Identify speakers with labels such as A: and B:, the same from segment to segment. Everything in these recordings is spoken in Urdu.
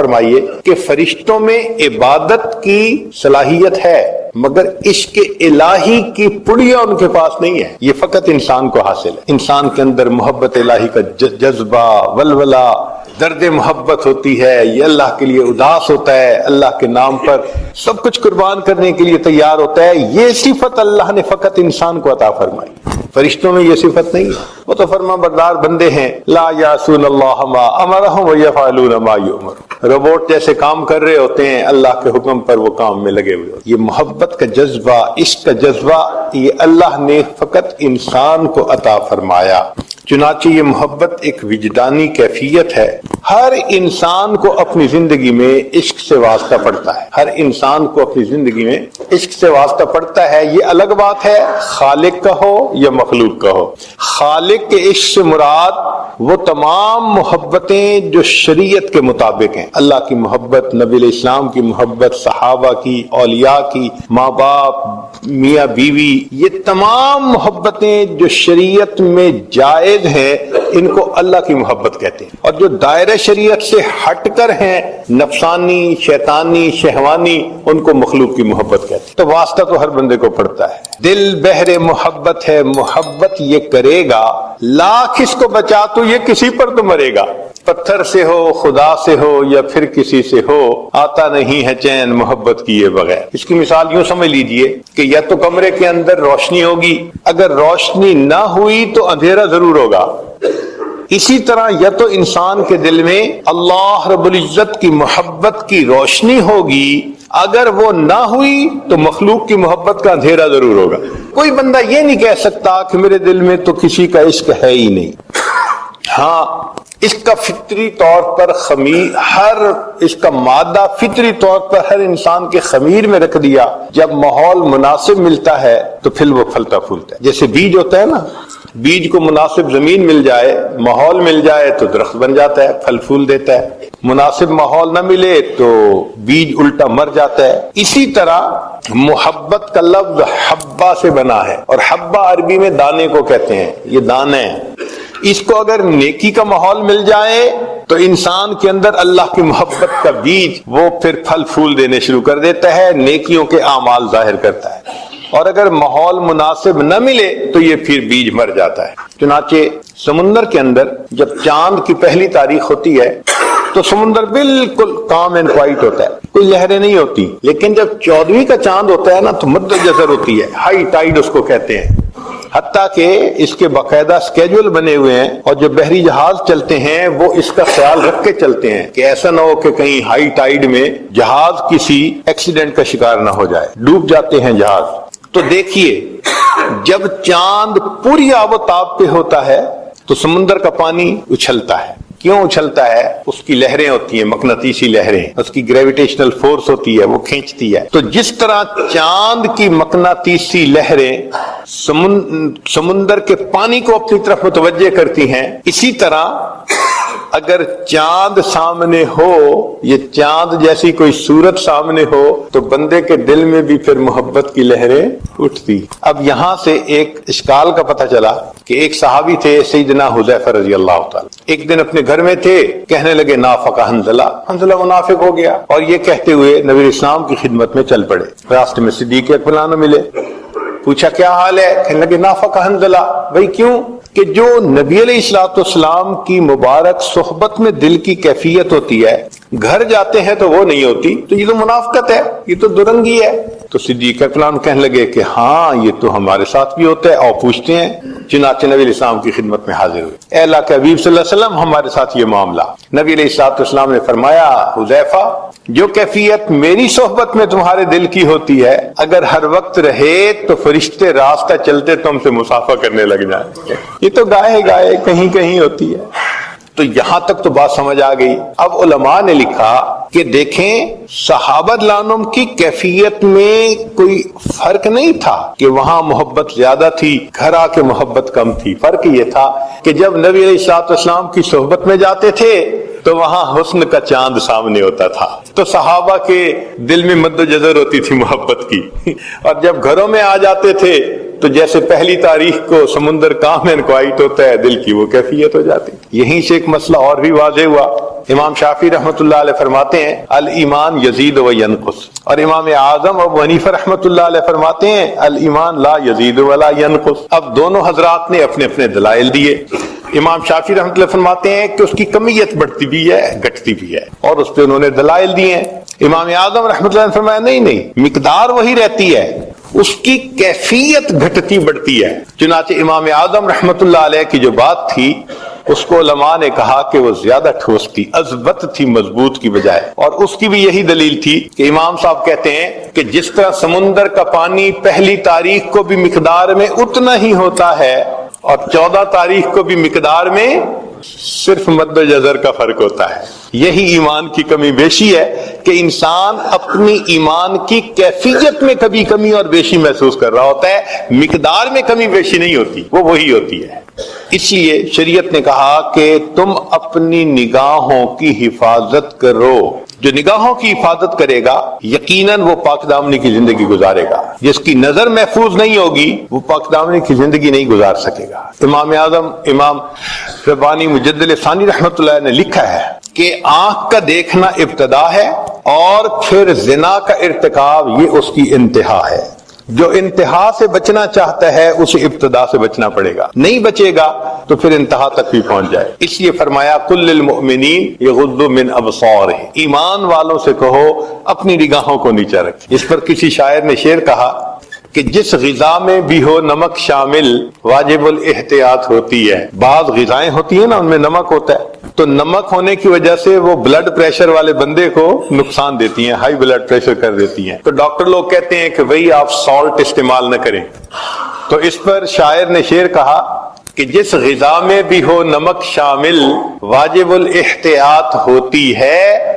A: فرمائیے کہ فرشتوں میں عبادت کی صلاحیت ہے مگر عشق الہی کی پڑیا ان کے پاس نہیں ہے، یہ فقط انسان کو حاصل ہے۔ انسان کے اندر محبت الہی کا جذبہ، ولولہ، درد محبت ہوتی ہے، یہ اللہ کے لیے اداس ہوتا ہے، اللہ کے نام پر سب کچھ قربان کرنے کے لیے تیار ہوتا ہے۔ یہ صفت اللہ نے فقط انسان کو عطا فرمائی، فرشتوں میں یہ صفت نہیں ہے۔ وہ تو فرما بردار بندے ہیں، لا یعصون اللہ ما امرہم ویفعلون ما یؤمرون، روبوٹ جیسے کام کر رہے ہوتے ہیں، اللہ کے حکم پر وہ کام میں لگے ہوئے ہوتے ہیں۔ یہ محبت کا جذبہ، عشق کا جذبہ، یہ اللہ نے فقط انسان کو عطا فرمایا۔ چنانچہ یہ محبت ایک وجدانی کیفیت ہے۔ ہر انسان کو اپنی زندگی میں عشق سے واسطہ پڑتا ہے، ہر انسان کو اپنی زندگی میں عشق سے واسطہ پڑتا ہے۔ یہ الگ بات ہے خالق کا ہو یا مخلوق کا ہو۔ خالق کے عشق سے مراد وہ تمام محبتیں جو شریعت کے مطابق ہیں، اللہ کی محبت، نبی علیہ السلام کی محبت، صحابہ کی، اولیاء کی، ماں باپ، میاں بیوی، یہ تمام محبتیں جو شریعت میں جائز ہیں ان کو اللہ کی محبت کہتے ہیں، اور جو دائرہ شریعت سے ہٹ کر ہیں، نفسانی، شیطانی، شہوانی، ان کو مخلوق کی محبت کہتے ہیں۔ تو واسطہ تو ہر بندے کو پڑتا ہے۔ دل بہر محبت ہے، محبت یہ کرے گا، لاکھ اس کو بچا تو یہ کسی پر تو مرے گا، پتھر سے ہو، خدا سے ہو یا پھر کسی سے ہو، آتا نہیں ہے چین محبت کیے بغیر۔ اس کی مثال یوں سمجھ لیجئے کہ یا تو کمرے کے اندر روشنی ہوگی، اگر روشنی نہ ہوئی تو اندھیرا ضرور ہوگا۔ اسی طرح یا تو انسان کے دل میں اللہ رب العزت کی محبت کی روشنی ہوگی، اگر وہ نہ ہوئی تو مخلوق کی محبت کا اندھیرا ضرور ہوگا۔ کوئی بندہ یہ نہیں کہہ سکتا کہ میرے دل میں تو کسی کا عشق ہے ہی نہیں۔ ہاں، اس کا فطری طور پر اس کا مادہ فطری طور پر ہر انسان کے خمیر میں رکھ دیا، جب ماحول مناسب ملتا ہے تو پھر وہ پھلتا پھولتا ہے۔ جیسے بیج ہوتا ہے نا، بیج کو مناسب زمین مل جائے، ماحول مل جائے تو درخت بن جاتا ہے، پھل پھول دیتا ہے۔ مناسب ماحول نہ ملے تو بیج الٹا مر جاتا ہے۔ اسی طرح محبت کا لفظ حبہ سے بنا ہے، اور حبہ عربی میں دانے کو کہتے ہیں، یہ دانے ہیں۔ اس کو اگر نیکی کا ماحول مل جائے تو انسان کے اندر اللہ کی محبت کا بیج وہ پھر پھل پھول دینے شروع کر دیتا ہے، نیکیوں کے اعمال ظاہر کرتا ہے۔ اور اگر ماحول مناسب نہ ملے تو یہ پھر بیج مر جاتا ہے۔ چنانچہ سمندر کے اندر جب چاند کی پہلی تاریخ ہوتی ہے تو سمندر بالکل کام اینڈ کوائٹ ہوتا ہے، کوئی لہریں نہیں ہوتی، لیکن جب 14ویں کا چاند ہوتا ہے نا تو مد جزر ہوتی ہے، ہائی ٹائیڈ اس کو کہتے ہیں۔ حتیٰ کہ اس کے باقاعدہ سکیجول بنے ہوئے ہیں، اور جو بحری جہاز چلتے ہیں وہ اس کا خیال رکھ کے چلتے ہیں کہ ایسا نہ ہو کہ کہیں ہائی ٹائیڈ میں جہاز کسی ایکسیڈنٹ کا شکار نہ ہو جائے، ڈوب جاتے ہیں جہاز۔ تو دیکھیے، جب چاند پوری آب و تاب پہ ہوتا ہے تو سمندر کا پانی اچھلتا ہے۔ کیوں اچھلتا ہے؟ اس کی لہریں ہوتی ہیں، مقناطیسی لہریں، اس کی گریویٹیشنل فورس ہوتی ہے، وہ کھینچتی ہے۔ تو جس طرح چاند کی مقناطیسی لہریں سمندر کے پانی کو اپنی طرف متوجہ کرتی ہیں، اسی طرح اگر چاند سامنے ہو، یہ چاند جیسی کوئی صورت سامنے ہو تو بندے کے دل میں بھی پھر محبت کی لہریں اٹھتی۔ اب یہاں سے ایک اشکال کا پتہ چلا کہ ایک صحابی تھے سیدنا حذیفہ رضی اللہ تعالی، ایک دن اپنے گھر میں تھے، کہنے لگے نافق حنظلہ، حنظلہ منافق ہو گیا، اور یہ کہتے ہوئے نبی اسلام کی خدمت میں چل پڑے۔ راستے میں صدیق اکبر نہ ملے، پوچھا کیا حال ہے؟ کہنے لگے نافق حنظلہ۔ بھائی کیوں؟ کہ جو نبی علیہ الصلوۃ والسلام کی مبارک صحبت میں دل کی کیفیت ہوتی ہے، گھر جاتے ہیں تو وہ نہیں ہوتی، تو یہ تو منافقت ہے، یہ تو درنگی ہے۔ تو صدیق اکبر کہنے لگے کہ ہاں یہ تو ہمارے ساتھ بھی ہوتا ہے، اور پوچھتے ہیں۔ چنانچہ نبی علیہ السلام کی خدمت میں حاضر ہوئے، اے اللہ کے حبیب صلی اللہ علیہ وسلم، ہمارے ساتھ یہ معاملہ۔ نبی علیہ الصلوۃ والسلام نے فرمایا، حذیفہ، جو کیفیت میری صحبت میں تمہارے دل کی ہوتی ہے، اگر ہر وقت رہے تو فرشتے راستہ چلتے تم سے مسافہ کرنے لگ جائیں۔ یہ تو گائے گائے کہیں کہیں ہوتی ہے۔ تو یہاں تک تو بات سمجھ آ گئی۔ اب علماء نے لکھا کہ دیکھیں، صحابہ رضی اللہ عنہم کی کیفیت میں کوئی فرق نہیں تھا کہ وہاں محبت زیادہ تھی، گھر آ کے محبت کم تھی۔ فرق یہ تھا کہ جب نبی علیہ الصلوۃ والسلام کی صحبت میں جاتے تھے تو وہاں حسن کا چاند سامنے ہوتا تھا، تو صحابہ کے دل میں مد و جزر ہوتی تھی محبت کی، اور جب گھروں میں آ جاتے تھے تو جیسے پہلی تاریخ کو سمندر کام انکوائٹ ہوتا ہے، دل کی وہ کیفیت ہو جاتی. یہیں سے ایک مسئلہ اور بھی واضح ہوا. امام شافعی رحمۃ اللہ علیہ فرماتے ہیں الایمان یزید و ینقص، اور امام اعظم ابو حنیفہ رحمۃ اللہ علیہ فرماتے ہیں الایمان لا یزید ولا ینقص. اب دونوں حضرات نے اپنے اپنے دلائل دیے. امام شافعی رحمۃ اللہ فرماتے ہیں کہ اس کی کمیت بڑھتی بھی ہے گھٹتی بھی ہے، اور اس پہ انہوں نے دلائل دیے ہیں. امام اعظم رحمۃ اللہ نے فرمایا نہیں، مقدار وہی رہتی ہے، اس کی کیفیت گھٹتی بڑھتی ہے. چنانچہ امام اعظم رحمۃ اللہ علیہ کی جو بات تھی اس کو علماء نے کہا کہ وہ زیادہ ٹھوس تھی، اضبط تھی مضبوط کی بجائے. اور اس کی بھی یہی دلیل تھی کہ امام صاحب کہتے ہیں کہ جس طرح سمندر کا پانی پہلی تاریخ کو بھی مقدار میں اتنا ہی ہوتا ہے اور 14 تاریخ کو بھی مقدار میں صرف مد و جزر کا فرق ہوتا ہے. یہی ایمان کی کمی بیشی ہے کہ انسان اپنی ایمان کی کیفیت میں کبھی کمی اور بیشی محسوس کر رہا ہوتا ہے، مقدار میں کمی بیشی نہیں ہوتی، وہ وہی ہوتی ہے. اس لیے شریعت نے کہا کہ تم اپنی نگاہوں کی حفاظت کرو. جو نگاہوں کی حفاظت کرے گا یقیناً وہ پاک دامنی کی زندگی گزارے گا. جس کی نظر محفوظ نہیں ہوگی وہ پاک دامنی کی زندگی نہیں گزار سکے گا. امام اعظم امام ربانی مجدد ثانی رحمۃ اللہ نے لکھا ہے کہ آنکھ کا دیکھنا ابتدا ہے اور پھر زنا کا ارتکاب یہ اس کی انتہا ہے. جو انتہا سے بچنا چاہتا ہے اسے ابتدا سے بچنا پڑے گا، نہیں بچے گا تو پھر انتہا تک بھی پہنچ جائے. اس لیے فرمایا کل للمؤمنین یغضوا من ابصارہم، ایمان والوں سے کہو اپنی نگاہوں کو نیچا رکھیں. اس پر کسی شاعر نے شعر کہا کہ جس غذا میں بھی ہو نمک شامل واجب الاحتیاط ہوتی ہے. بعض غذائیں ہوتی ہیں نا ان میں نمک ہوتا ہے، تو نمک ہونے کی وجہ سے وہ بلڈ پریشر والے بندے کو نقصان دیتی ہیں، ہائی بلڈ پریشر کر دیتی ہیں. تو ڈاکٹر لوگ کہتے ہیں کہ بھئی آپ سالٹ استعمال نہ کریں. تو اس پر شاعر نے شعر کہا کہ جس غذا میں بھی ہو نمک شامل واجب الاحتیاط ہوتی ہے،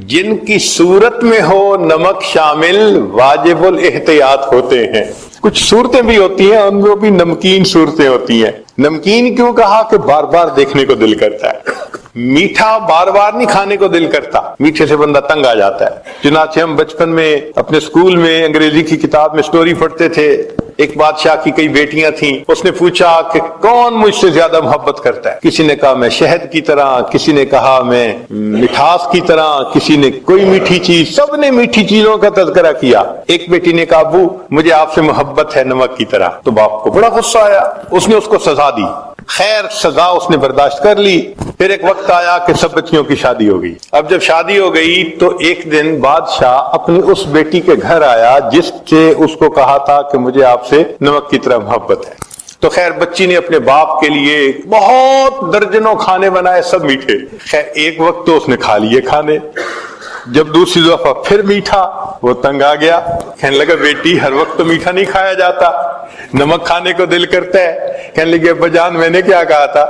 A: جن کی صورت میں ہو نمک شامل واجب الاحتیاط ہوتے ہیں. کچھ صورتیں بھی ہوتی ہیں ان میں بھی نمکین صورتیں ہوتی ہیں. نمکین کیوں کہا کہ بار بار دیکھنے کو دل کرتا ہے. میٹھا بار بار نہیں کھانے کو دل کرتا، میٹھے سے بندہ تنگ آ جاتا ہے. چنانچہ ہم بچپن میں اپنے اسکول میں انگریزی کی کتاب میں سٹوری پڑھتے تھے. ایک بادشاہ کی کئی بیٹیاں تھیں، اس نے پوچھا کہ کون مجھ سے زیادہ محبت کرتا ہے. کسی نے کہا میں شہد کی طرح، کسی نے کہا میں مٹھاس کی طرح، کسی نے کوئی میٹھی چیز. سب نے میٹھی چیزوں کا تذکرہ کیا. ایک بیٹی نے کہا ابو مجھے آپ سے محبت ہے نمک کی طرح. تو باپ کو بڑا غصہ آیا، اس نے اس کو سزا دی. خیر سزا اس نے برداشت کر لی. پھر ایک وقت آیا کہ سب بچیوں کی شادی ہو گئی. اب جب شادی ہو گئی تو ایک دن بادشاہ اپنی اس بیٹی کے گھر آیا جس سے اس کو کہا تھا کہ مجھے آپ سے نمک کی طرح محبت ہے. تو خیر بچی نے اپنے باپ کے لیے بہت درجنوں کھانے بنائے، سب میٹھے. خیر ایک وقت تو اس نے کھا لیے کھانے. جب دوسری دفعہ پھر میٹھا، وہ تنگ آ گیا، کہنے لگا بیٹی ہر وقت تو میٹھا نہیں کھایا جاتا، نمک کھانے کو دل کرتا ہے. کہنے لگے ابا جان میں نے کیا کہا تھا،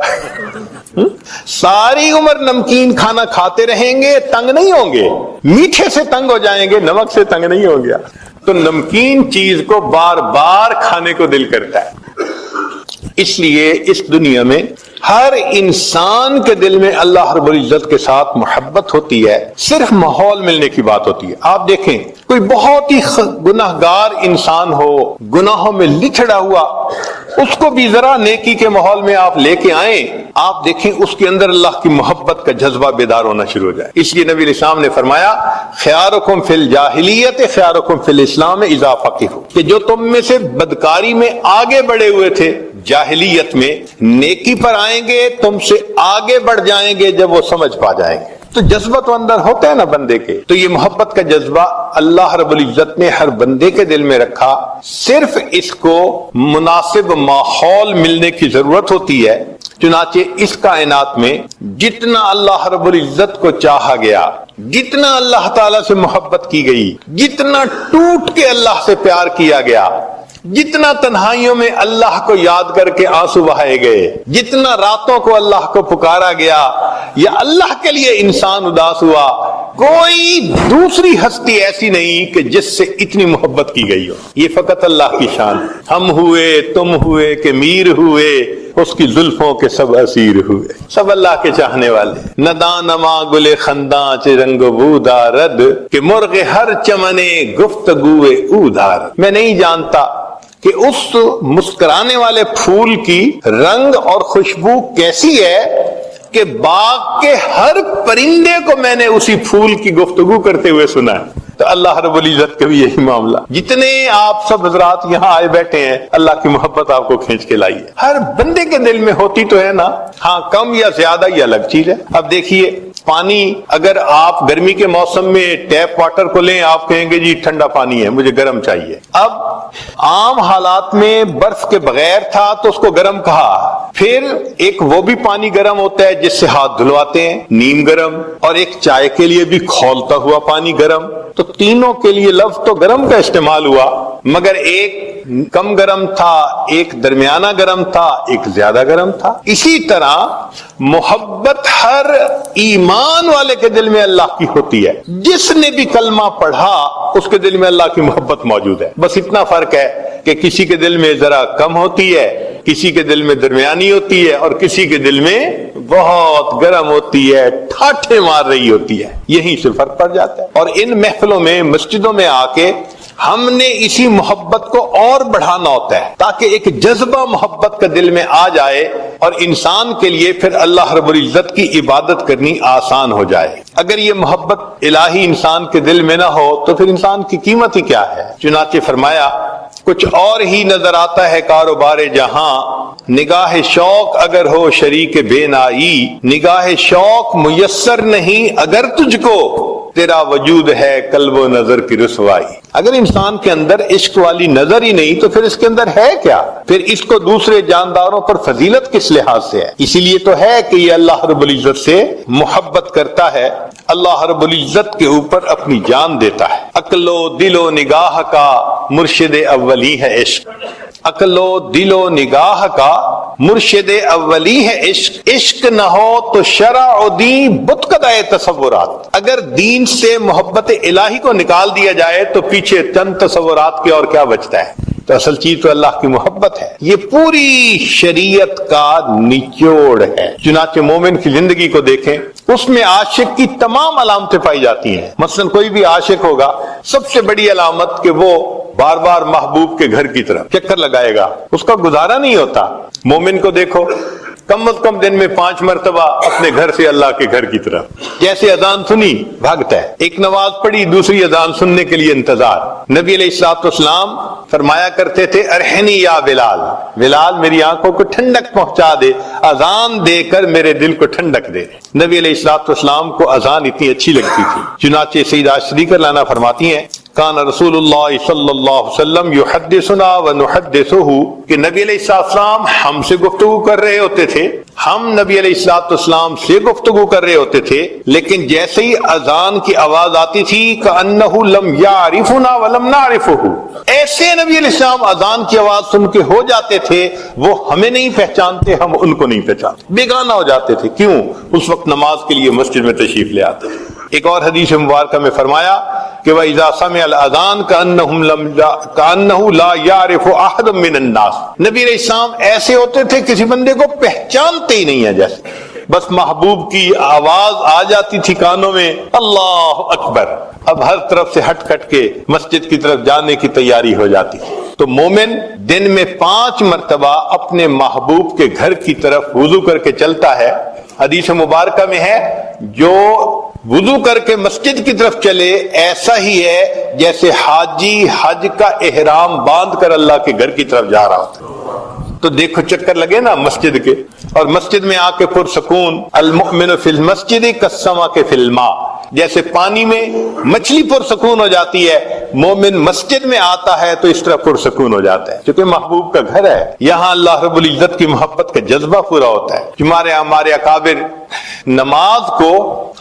A: ساری عمر نمکین کھانا کھاتے رہیں گے تنگ نہیں ہوں گے، میٹھے سے تنگ ہو جائیں گے، نمک سے تنگ نہیں ہو گیا. تو نمکین چیز کو بار بار کھانے کو دل کرتا ہے. اس لیے اس دنیا میں ہر انسان کے دل میں اللہ رب العزت کے ساتھ محبت ہوتی ہے، صرف ماحول ملنے کی بات ہوتی ہے. آپ دیکھیں کوئی بہت ہی گناہگار انسان ہو، گناہوں میں لتھڑا ہوا، اس کو بھی ذرا نیکی کے ماحول میں آپ لے کے آئیں، آپ دیکھیں اس کے اندر اللہ کی محبت کا جذبہ بیدار ہونا شروع ہو جائے. اس لیے نبی علیہ السلام نے فرمایا خیارکم فی الجاہلیت خیارکم فی الاسلام اذا فقہوا، کہ جو تم میں سے بدکاری میں آگے بڑھے ہوئے تھے جاہلیت میں، نیکی پر آئیں گے تم سے آگے بڑھ جائیں گے جب وہ سمجھ پا جائیں گے. تو جذبہ تو اندر ہوتا ہے نا بندے کے. تو یہ محبت کا جذبہ اللہ رب العزت نے ہر بندے کے دل میں رکھا، صرف اس کو مناسب ماحول ملنے کی ضرورت ہوتی ہے. چنانچہ اس کائنات میں جتنا اللہ رب العزت کو چاہا گیا، جتنا اللہ تعالیٰ سے محبت کی گئی، جتنا ٹوٹ کے اللہ سے پیار کیا گیا، جتنا تنہائیوں میں اللہ کو یاد کر کے آنسو بہائے گئے، جتنا راتوں کو اللہ کو پکارا گیا یا اللہ کے لیے انسان اداس ہوا، کوئی دوسری ہستی ایسی نہیں کہ جس سے اتنی محبت کی گئی ہو. یہ فقط اللہ کی شان. ہم ہوئے تم ہوئے کہ میر ہوئے، اس کی زلفوں کے سب اسیر ہوئے. سب اللہ کے چاہنے والے. ندانما گل خنداں چ رنگ بو دارد کہ مرغ ہر چمنے گفتگو او دارد. میں نہیں جانتا کہ اس مسکرانے والے پھول کی رنگ اور خوشبو کیسی ہے کہ باغ کے ہر پرندے کو میں نے اسی پھول کی گفتگو کرتے ہوئے سنا ہے۔ تو اللہ رب العزت کا بھی یہی معاملہ، جتنے آپ سب حضرات یہاں آئے بیٹھے ہیں، اللہ کی محبت آپ کو کھینچ کے لائی ہے، ہر بندے کے دل میں ہوتی تو ہے نا، ہاں کم یا زیادہ یہ الگ چیز ہے۔ اب دیکھیے پانی، اگر آپ گرمی کے موسم میں ٹیپ واٹر کو لیں، آپ کہیں گے جی ٹھنڈا پانی ہے، مجھے گرم چاہیے۔ اب عام حالات میں برف کے بغیر تھا تو اس کو گرم کہا، پھر ایک وہ بھی پانی گرم ہوتا ہے جس سے ہاتھ دھلواتے ہیں، نیم گرم، اور ایک چائے کے لیے بھی کھولتا ہوا پانی گرم، تو تینوں کے لیے لفظ تو گرم کا استعمال ہوا، مگر ایک کم گرم تھا، ایک درمیانہ گرم تھا، ایک زیادہ گرم تھا۔ اسی طرح محبت ہر ایمان والے کے دل میں اللہ کی ہوتی ہے، جس نے بھی کلمہ پڑھا اس کے دل میں اللہ کی محبت موجود ہے، بس اتنا فرق ہے کہ کسی کے دل میں ذرا کم ہوتی ہے، کسی کے دل میں درمیانی ہوتی ہے، اور کسی کے دل میں بہت گرم ہوتی ہے، ٹھاٹھے مار رہی ہوتی ہے، یہیں سے فرق پڑ جاتا ہے۔ اور ان محفلوں میں، مسجدوں میں آ کے ہم نے اسی محبت کو اور بڑھانا ہوتا ہے تاکہ ایک جذبہ محبت کا دل میں آ جائے اور انسان کے لیے پھر اللہ رب العزت کی عبادت کرنی آسان ہو جائے۔ اگر یہ محبت الہی انسان کے دل میں نہ ہو تو پھر انسان کی قیمت ہی کیا ہے؟ چنانچہ فرمایا کچھ اور ہی نظر آتا ہے کاروبار جہاں، نگاہ شوق اگر ہو شریک بے نائی، نگاہ شوق میسر نہیں اگر تجھ کو، تیرا وجود ہے قلب و نظر کی رسوائی۔ اگر انسان کے اندر عشق والی نظر ہی نہیں تو پھر اس کے اندر ہے کیا؟ پھر اس کو دوسرے جانداروں پر فضیلت کس لحاظ سے ہے؟ اسی لیے تو ہے کہ یہ اللہ رب العزت سے محبت کرتا ہے، اللہ رب العزت کے اوپر اپنی جان دیتا ہے۔ عقل و دل و نگاہ کا مرشد اولی ہے عشق، عقل و دل و نگاہ کا مرشد اولی ہے عشق، عشق نہ ہو تو شرع و دین بت قدائے تصورات۔ اگر دین سے محبت الہی کو نکال دیا جائے تو پیچھے چند تصورات کے اور کیا بچتا ہے؟ تو اصل چیز تو اللہ کی محبت ہے، یہ پوری شریعت کا نچوڑ ہے۔ چنانچہ مومن کی زندگی کو دیکھیں، اس میں عاشق کی تمام علامتیں پائی جاتی ہیں۔ مثلا کوئی بھی عاشق ہوگا، سب سے بڑی علامت کہ وہ بار بار محبوب کے گھر کی طرف چکر لگائے گا، اس کا گزارا نہیں ہوتا۔ مومن کو دیکھو، کم از کم دن میں 5 مرتبہ اپنے گھر سے اللہ کے گھر کی طرف، جیسے اذان سنی بھاگتا ہے، ایک نماز پڑھی دوسری اذان سننے کے لیے انتظار۔ نبی علیہ الصلوۃ والسلام فرمایا کرتے تھے ارحنی یا بلال، بلال میری آنکھوں کو ٹھنڈک پہنچا دے، اذان دے کر میرے دل کو ٹھنڈک دے۔ نبی علیہ الصلوۃ والسلام کو اذان اتنی اچھی لگتی تھی، چنانچہ سیدہ صدیقہ لانا فرماتی ہیں کان رسول اللہ صلی اللہ علیہ وسلم یحدثنا ونحدثہ، کہ نبی علیہ السلام ہم سے گفتگو کر رہے ہوتے تھے، ہم نبی علیہ السلام سے گفتگو کر رہے ہوتے تھے، لیکن جیسے ہی اذان کی آواز آتی تھی کأنہ لم یعرفنا ولم نعرفہ، ایسے نبی علیہ السلام اذان کی آواز سن کے ہو جاتے تھے وہ ہمیں نہیں پہچانتے، ہم ان کو نہیں پہچانتے، بیگانہ ہو جاتے تھے۔ کیوں؟ اس وقت نماز کے لیے مسجد میں تشریف لے آتے تھے۔ ایک اور حدیث مبارکہ میں فرمایا کہ وَإِذَا سَمِعَ الْأَذَانَ كَأَنَّهُ لَا يَعْرِفُ أَحَدًا مِّنَ النَّاسِ، نبی علیہ السلام ایسے ہوتے تھے کسی بندے کو پہچانتے ہی نہیں ہے، جیسے بس محبوب کی آواز آ جاتی تھی کانوں میں، اللہ اکبر، اب ہر طرف سے ہٹ کٹ کے مسجد کی طرف جانے کی تیاری ہو جاتی تھی۔ تو مومن دن میں 5 مرتبہ اپنے محبوب کے گھر کی طرف وضو کر کے چلتا ہے۔ حدیث مبارکہ میں ہے جو وضو کر کے مسجد کی طرف چلے ایسا ہی ہے جیسے حاجی حج کا احرام باندھ کر اللہ کے گھر کی طرف جا رہا ہوتا۔ تو دیکھو چکر لگے نا مسجد کے، اور مسجد میں آ کے پرسکون، المؤمن فی المسجد کالسمک فی الماء، جیسے پانی میں مچھلی پرسکون ہو جاتی ہے، مومن مسجد میں آتا ہے تو اس طرح پرسکون ہو جاتا ہے، کیونکہ محبوب کا گھر ہے، یہاں اللہ رب العزت کی محبت کا جذبہ پورا ہوتا ہے۔ ہمارے اکابر نماز کو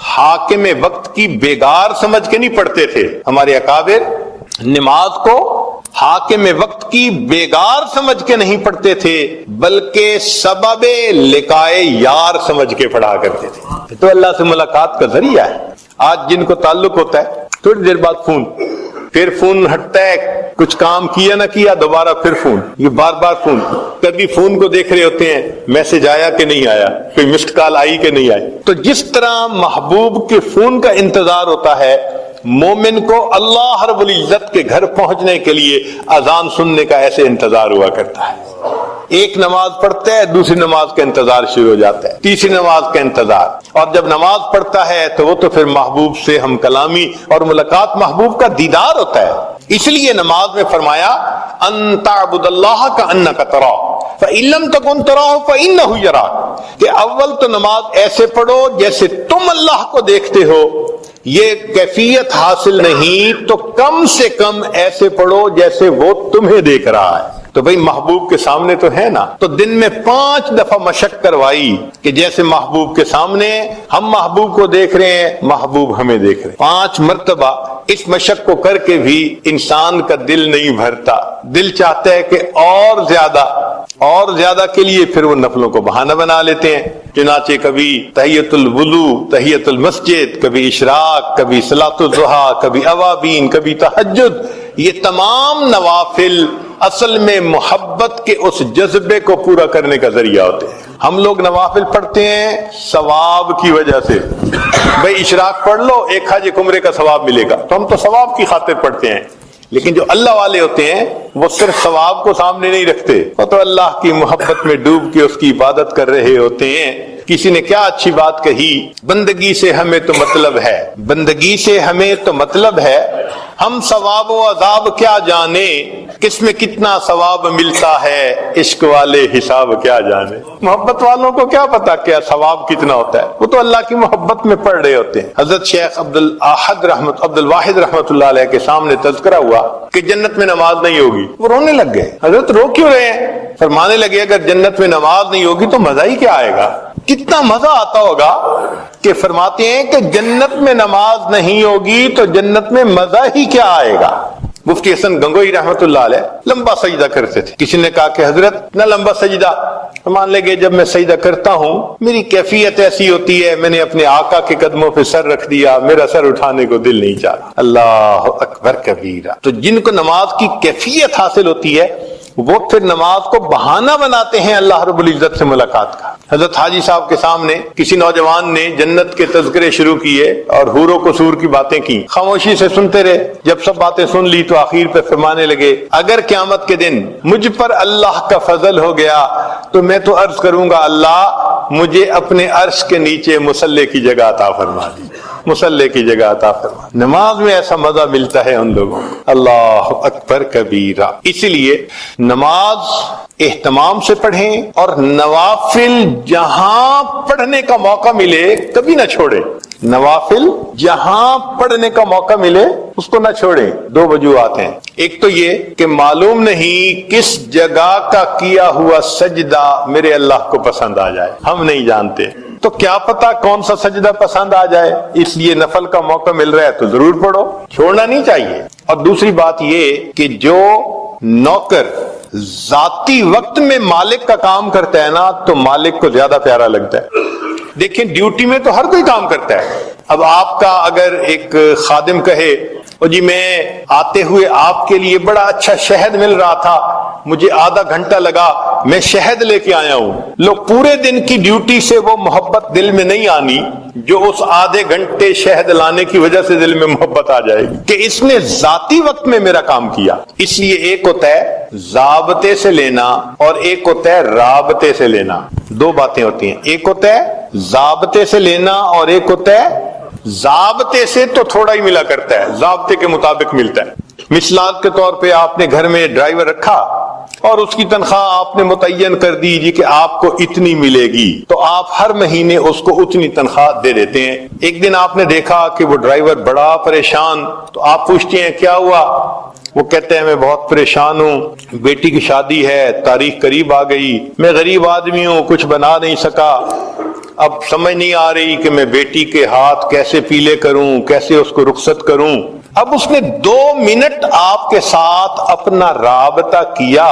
A: حاکم وقت کی بیگار سمجھ کے نہیں پڑھتے تھے، ہمارے اکابر نماز کو حاکم وقت کی بیگار سمجھ کے نہیں پڑھتے تھے بلکہ سبب لقائے یار سمجھ کے پڑھا کرتے تھے۔ تو اللہ سے ملاقات کا ذریعہ ہے۔ آج جن کو تعلق ہوتا ہے تھوڑی دیر بعد فون، پھر فون ہٹتا ہے، کچھ کام کیا نہ کیا دوبارہ پھر فون، یہ بار بار فون، کبھی فون کو دیکھ رہے ہوتے ہیں میسج آیا کہ نہیں آیا، کوئی مسڈ کال آئی کہ نہیں آئی۔ تو جس طرح محبوب کے فون کا انتظار ہوتا ہے، مومن کو اللہ رب العزت کے گھر پہنچنے کے لیے اذان سننے کا ایسے انتظار ہوا کرتا ہے. ایک نماز پڑھتا ہے، دوسری نماز کا انتظار شروع ہو جاتا ہے، تیسری نماز کا انتظار. اور جب نماز پڑھتا ہے تو وہ تو پھر محبوب سے ہم کلامی اور ملاقات، محبوب کا دیدار ہوتا ہے. اس لیے نماز میں فرمایا ان تعبد اللہ کأنک تراہ فإن لم تکن تراہ فإنہ یراک، کہ اول تو نماز ایسے پڑھو جیسے تم اللہ کو دیکھتے ہو. یہ کیفیت حاصل نہیں تو کم سے کم ایسے پڑھو جیسے وہ تمہیں دیکھ رہا ہے. تو بھئی محبوب کے سامنے تو ہے نا، تو دن میں 5 دفعہ مشق کروائی کہ جیسے محبوب کے سامنے ہم محبوب کو دیکھ رہے ہیں، محبوب ہمیں دیکھ رہے ہیں. 5 مرتبہ اس مشق کو کر کے بھی انسان کا دل نہیں بھرتا. دل چاہتا ہے کہ اور زیادہ کے لیے پھر وہ نفلوں کو بہانہ بنا لیتے ہیں. چنانچہ کبھی تحیۃ الوضو، تحیۃ المسجد، کبھی اشراق، کبھی صلاۃ الضحیٰ، کبھی اوابین، کبھی تہجد. یہ تمام نوافل اصل میں محبت کے اس جذبے کو پورا کرنے کا ذریعہ ہوتے ہیں. ہم لوگ نوافل پڑھتے ہیں ثواب کی وجہ سے. بھئی اشراق پڑھ لو، 1 حج 1 عمرے کا ثواب ملے گا، تو ہم تو ثواب کی خاطر پڑھتے ہیں. لیکن جو اللہ والے ہوتے ہیں وہ صرف ثواب کو سامنے نہیں رکھتے، وہ تو اللہ کی محبت میں ڈوب کے اس کی عبادت کر رہے ہوتے ہیں. کسی نے کیا اچھی بات کہی، بندگی سے ہمیں تو مطلب ہے، بندگی سے ہمیں تو مطلب ہے، ہم ثواب و عذاب کیا جانے، کس میں کتنا ثواب ملتا ہے، عشق والے حساب کیا جانے. محبت والوں کو کیا پتا کیا ثواب کتنا ہوتا ہے، وہ تو اللہ کی محبت میں پڑھ رہے ہوتے ہیں. حضرت شیخ عبد الواحد رحمۃ اللہ علیہ کے سامنے تذکرہ ہوا کہ جنت میں نماز نہیں ہوگی. وہ رونے لگ گئے. حضرت رو کیوں رہے ہیں؟ فرمانے لگے اگر جنت میں نماز نہیں ہوگی تو مزہ ہی کیا آئے گا. کتنا مزہ آتا ہوگا کہ فرماتے ہیں کہ جنت میں نماز نہیں ہوگی تو جنت میں مزہ ہی کیا آئے گا. مفتی حسن گنگوئی رحمۃ اللہ علیہ لمبا سجدہ کرتے تھے. کسی نے کہا کہ حضرت اتنا لمبا سجدہ. مان لگے جب میں سجدہ کرتا ہوں میری کیفیت ایسی ہوتی ہے، میں نے اپنے آقا کے قدموں پہ سر رکھ دیا، میرا سر اٹھانے کو دل نہیں چاہتا. اللہ اکبر کبیرہ. تو جن کو نماز کی کیفیت حاصل ہوتی ہے وہ پھر نماز کو بہانہ بناتے ہیں اللہ رب العزت سے ملاقات کا. حضرت حاجی صاحب کے سامنے کسی نوجوان نے جنت کے تذکرے شروع کیے اور حور و قصور کی باتیں کی. خاموشی سے سنتے رہے. جب سب باتیں سن لی تو آخر پہ فرمانے لگے اگر قیامت کے دن مجھ پر اللہ کا فضل ہو گیا تو میں تو عرض کروں گا اللہ مجھے اپنے عرش کے نیچے مصلی کی جگہ عطا فرما دی، مصلی کی جگہ عطا فرما. نماز میں ایسا مزہ ملتا ہے ان لوگوں کو. اللہ اکبر کبیرہ. اسی لیے نماز اہتمام سے پڑھیں اور نوافل جہاں پڑھنے کا موقع ملے کبھی نہ چھوڑیں. نوافل جہاں پڑھنے کا موقع ملے اس کو نہ چھوڑیں. 2 وجوہات ہیں. ایک تو یہ کہ معلوم نہیں کس جگہ کا کیا ہوا سجدہ میرے اللہ کو پسند آ جائے، ہم نہیں جانتے. تو کیا پتا کون سا سجدہ پسند آ جائے، اس لیے نفل کا موقع مل رہا ہے تو ضرور پڑھو، چھوڑنا نہیں چاہیے. اور دوسری بات یہ کہ جو نوکر ذاتی وقت میں مالک کا کام کرتا ہے نا تو مالک کو زیادہ پیارا لگتا ہے. دیکھیں ڈیوٹی میں تو ہر کوئی کام کرتا ہے. اب آپ کا اگر ایک خادم کہے اور جی میں آتے ہوئے آپ کے لیے بڑا اچھا شہد مل رہا تھا، مجھے آدھا گھنٹہ لگا، میں شہد لے کے آیا ہوں. لوگ پورے دن کی ڈیوٹی سے وہ محبت دل میں نہیں آنی جو اس آدھے گھنٹے شہد لانے کی وجہ سے دل میں محبت آ جائے گی کہ اس نے ذاتی وقت میں میرا کام کیا. اس لیے ایک ہوتا ہے ضابطے سے لینا اور ایک ہوتا ہے رابطے سے لینا. 2 باتیں ہوتی ہیں. ایک ہوتا ہے ضابطے سے لینا اور ایک ہوتا ہے ضابطے سے تو تھوڑا ہی ملا کرتا ہے، ضابطے کے مطابق ملتا ہے. مثال کے طور پہ آپ نے گھر میں ڈرائیور رکھا اور اس کی تنخواہ آپ نے متعین کر دی جی کہ آپ کو اتنی ملے گی، تو آپ ہر مہینے اس کو اتنی تنخواہ دے دیتے ہیں. ایک دن آپ نے دیکھا کہ وہ ڈرائیور بڑا پریشان، تو آپ پوچھتے ہیں کیا ہوا؟ وہ کہتے ہیں میں بہت پریشان ہوں، بیٹی کی شادی ہے، تاریخ قریب آ گئی، میں غریب آدمی ہوں، کچھ بنا نہیں سکا، اب سمجھ نہیں آ رہی کہ میں بیٹی کے ہاتھ کیسے پیلے کروں، کیسے اس کو رخصت کروں. اب اس نے 2 منٹ آپ کے ساتھ اپنا رابطہ کیا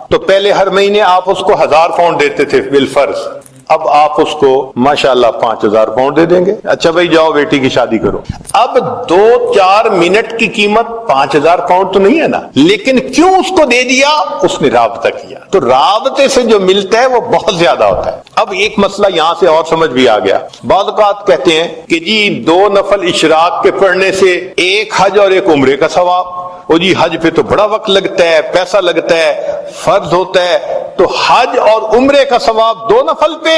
A: تو پہلے ہر مہینے آپ اس کو 1000 پاؤنڈ دیتے تھے بالفرض. اب آپ اس کو ماشاءاللہ 5,000 پاؤنڈ دے دیں گے، اچھا بھائی جاؤ بیٹی کی شادی کرو۔ اب 2-4 منٹ کی قیمت 5,000 پاؤنڈ تو نہیں ہے نا، لیکن کیوں اس کو دے دیا؟ اس نے رابطہ کیا، تو رابطے سے جو ملتا ہے وہ بہت زیادہ ہوتا ہے۔ اب ایک مسئلہ یہاں سے اور سمجھ بھی آ گیا، بعض اوقات کہتے ہیں کہ جی 2 نفل اشراق کے پڑھنے سے ایک حج اور ایک عمرے کا ثواب، وہ جی حج پہ تو بڑا وقت لگتا ہے، پیسہ لگتا ہے، فرض ہوتا ہے، تو حج اور عمرے کا ثواب 2 نفل پہ؟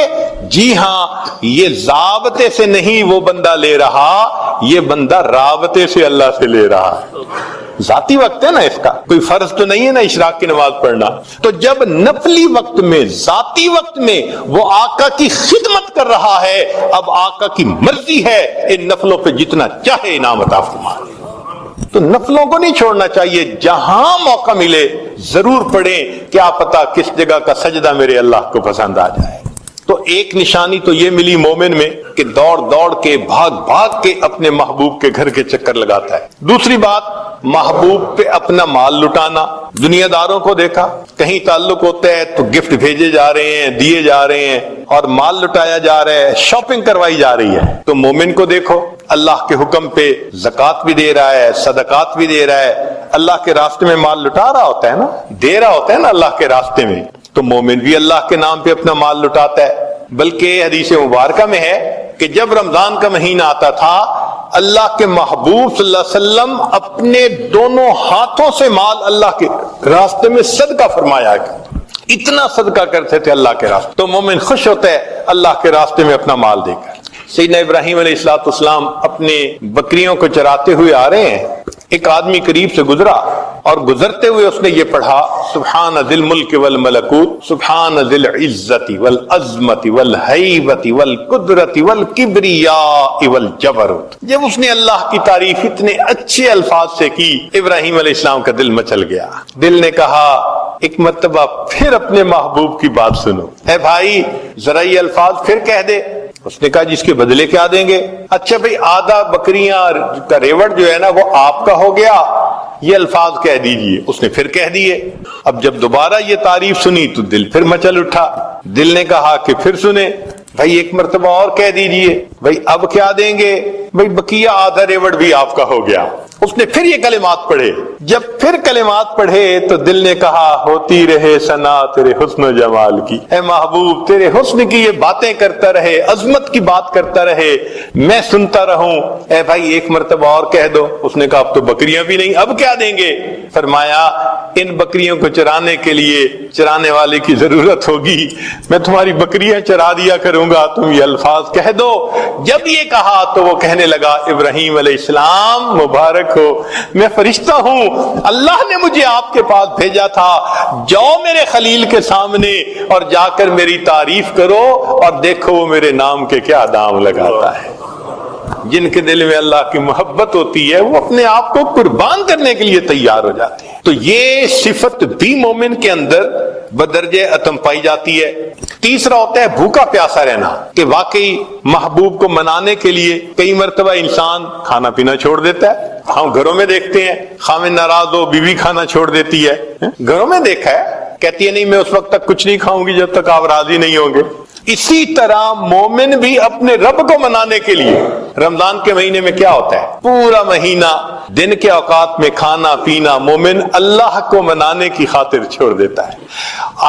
A: جی ہاں، یہ ضابطے سے نہیں وہ بندہ لے رہا، یہ بندہ رابطے سے اللہ سے لے رہا ہے۔ ذاتی وقت ہے نا اس کا، کوئی فرض تو نہیں ہے نا اشراق کی نماز پڑھنا۔ تو جب نفلی وقت میں، ذاتی وقت میں وہ آقا کی خدمت کر رہا ہے، اب آقا کی مرضی ہے ان نفلوں پہ جتنا چاہے انعام عطا فرمائے۔ تو نفلوں کو نہیں چھوڑنا چاہیے، جہاں موقع ملے ضرور پڑھیں، کیا پتا کس جگہ کا سجدہ میرے اللہ کو پسند آ جائے۔ تو ایک نشانی تو یہ ملی مومن میں کہ دوڑ دوڑ کے، بھاگ بھاگ کے اپنے محبوب کے گھر کے چکر لگاتا ہے۔ دوسری بات، محبوب پہ اپنا مال لٹانا۔ دنیا داروں کو دیکھا، کہیں تعلق ہوتا ہے تو گفٹ بھیجے جا رہے ہیں، دیے جا رہے ہیں، اور مال لٹایا جا رہا ہے، شاپنگ کروائی جا رہی ہے۔ تو مومن کو دیکھو، اللہ کے حکم پہ زکوٰۃ بھی دے رہا ہے، صدقات بھی دے رہا ہے، اللہ کے راستے میں مال لٹا رہا ہوتا ہے نا، دے رہا ہوتا ہے نا اللہ کے راستے میں۔ تو مومن بھی اللہ کے نام پہ اپنا مال لٹاتا ہے۔ بلکہ حدیث مبارکہ میں ہے کہ جب رمضان کا مہینہ آتا تھا، اللہ کے محبوب صلی اللہ علیہ وسلم اپنے دونوں ہاتھوں سے مال اللہ کے راستے میں صدقہ فرمایا کرتے، اتنا صدقہ کرتے تھے اللہ کے راستے۔ تو مومن خوش ہوتا ہے اللہ کے راستے میں اپنا مال دے کر۔ سیدنا ابراہیم علیہ السلام اپنے بکریوں کو چراتے ہوئے آ رہے ہیں، ایک آدمی قریب سے گزرا اور گزرتے ہوئے اس نے یہ پڑھا، سبحان ذی الملک والملکوت، سبحان ذی العزت والعظمت والہیبت والقدرت والکبریاء والجبروت۔ جب اس نے اللہ کی تعریف اتنے اچھے الفاظ سے کی، ابراہیم علیہ السلام کا دل مچل گیا۔ دل نے کہا ایک مرتبہ پھر اپنے محبوب کی بات سنو، اے بھائی ذرا یہ الفاظ پھر کہہ دے۔ اس نے کہا جس کے بدلے کیا دیں گے؟ اچھا بھئی آدھا بکریاں کا ریوڑ جو ہے نا وہ آپ کا ہو گیا، یہ الفاظ کہہ دیجئے۔ اس نے پھر کہہ دیے۔ اب جب دوبارہ یہ تعریف سنی تو دل پھر مچل اٹھا۔ دل نے کہا کہ پھر سنے، بھائی ایک مرتبہ اور کہہ دیجئے۔ بھئی اب کیا دیں گے؟ بھئی بقیہ آدھا ریوڑ بھی آپ کا ہو گیا۔ اس نے پھر یہ کلمات پڑھے۔ جب پھر کلمات پڑھے تو دل نے کہا ہوتی رہے ثنا تیرے حسن و جمال کی، اے محبوب تیرے حسن کی یہ باتیں کرتا رہے، عظمت کی بات کرتا رہے، میں سنتا رہوں۔ اے بھائی ایک مرتبہ اور کہہ دو۔ اس نے کہا اب تو بکریاں بھی نہیں، اب کیا دیں گے؟ فرمایا ان بکریوں کو چرانے کے لیے چرانے والے کی ضرورت ہوگی، میں تمہاری بکریاں چرا دیا کروں گا، تم یہ الفاظ کہہ دو۔ جب یہ کہا تو وہ کہنے لگا ابراہیم علیہ السلام مبارک ہو، میں فرشتہ ہوں، اللہ نے مجھے آپ کے پاس بھیجا تھا، جاؤ میرے خلیل کے سامنے اور جا کر میری تعریف کرو اور دیکھو وہ میرے نام کے کیا دام لگاتا ہے۔ جن کے دل میں اللہ کی محبت ہوتی ہے وہ اپنے آپ کو قربان کرنے کے لیے تیار ہو جاتے ہیں۔ تو یہ صفت بھی مومن کے اندر بدرجہ اتم پائی جاتی ہے۔ تیسرا ہوتا ہے بھوکا پیاسا رہنا، کہ واقعی محبوب کو منانے کے لیے کئی مرتبہ انسان کھانا پینا چھوڑ دیتا ہے۔ ہم گھروں میں دیکھتے ہیں، خامن ناراض ہو بیوی کھانا چھوڑ دیتی ہے، گھروں میں دیکھا ہے، کہتی ہے نہیں میں اس وقت تک کچھ نہیں کھاؤں گی جب تک آپ راضی نہیں ہوں گے۔ اسی طرح مومن بھی اپنے رب کو منانے کے لیے رمضان کے مہینے میں کیا ہوتا ہے، پورا مہینہ دن کے اوقات میں کھانا پینا مومن اللہ کو منانے کی خاطر چھوڑ دیتا ہے۔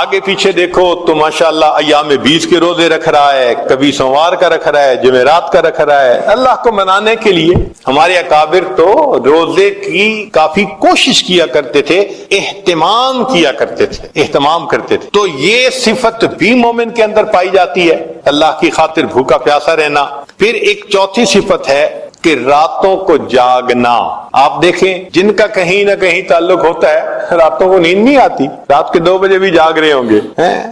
A: آگے پیچھے دیکھو تو ماشاءاللہ ایام 20 کے روزے رکھ رہا ہے، کبھی سوموار کا رکھ رہا ہے، جمعرات کا رکھ رہا ہے، اللہ کو منانے کے لیے۔ ہمارے اکابر تو روزے کی کافی کوشش کیا کرتے تھے، اہتمام کیا کرتے تھے، اہتمام کرتے تھے۔ تو یہ صفت بھی مومن کے اندر پائی جاتی ہے، اللہ کی خاطر بھوکا پیاسا رہنا۔ پھر ایک چوتھی صفت ہے کہ راتوں کو جاگنا۔ آپ دیکھیں جن کا کہیں نہ کہیں تعلق ہوتا ہے، راتوں کو نیند نہیں آتی، رات کے 2 بجے بھی جاگ رہے ہوں گے،